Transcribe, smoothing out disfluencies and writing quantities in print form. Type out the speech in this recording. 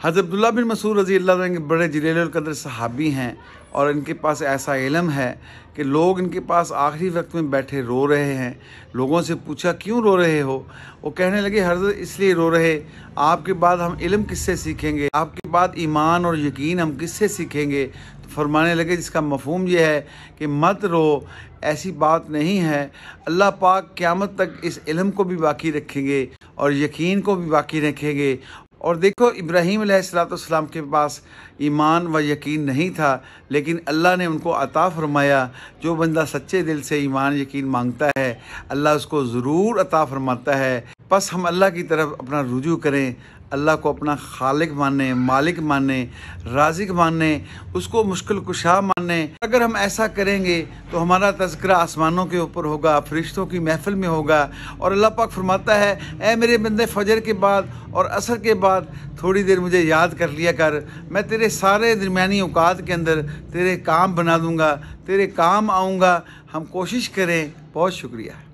हज़रत अब्दुल्लाह बिन मसूद रज़ी अल्लाह अन्हु बड़े जलीलुल क़द्र सहाबी हैं और इनके पास ऐसा इल्म है कि लोग इनके पास आखिरी वक्त में बैठे रो रहे हैं। लोगों से पूछा क्यों रो रहे हो? वो कहने लगे हज़रत इसलिए रो रहे, आपके बाद हम इल्म किससे सीखेंगे, आपके बाद ईमान और यकीन हम किससे सीखेंगे? तो फरमाने लगे जिसका मफ़हूम ये है कि मत रो, ऐसी बात नहीं है। अल्लाह पाक क़यामत तक इस इल्म को भी बाकी रखेंगे और यकीन को भी बाकी रखेंगे। और देखो इब्राहीम अलैहिस्सलाम के पास ईमान व यकीन नहीं था, लेकिन अल्लाह ने उनको अता फरमाया। जो बंदा सच्चे दिल से ईमान यकीन मांगता है अल्लाह उसको ज़रूर अता फरमाता है। बस हम अल्लाह की तरफ अपना रुजू करें, अल्लाह को अपना खालिक माने, मालिक माने, राज़िक माने, उसको मुश्किल कुशा माने। अगर हम ऐसा करेंगे तो हमारा तज़किरा आसमानों के ऊपर होगा, फरिश्तों की महफिल में होगा। और अल्लाह पाक फरमाता है, ऐ मेरे बंदे फजर के बाद और असर के बाद थोड़ी देर मुझे याद कर लिया कर, मैं तेरे सारे दरमियानी औकात के अंदर तेरे काम बना दूँगा, तेरे काम आऊँगा। हम कोशिश करें। बहुत शुक्रिया।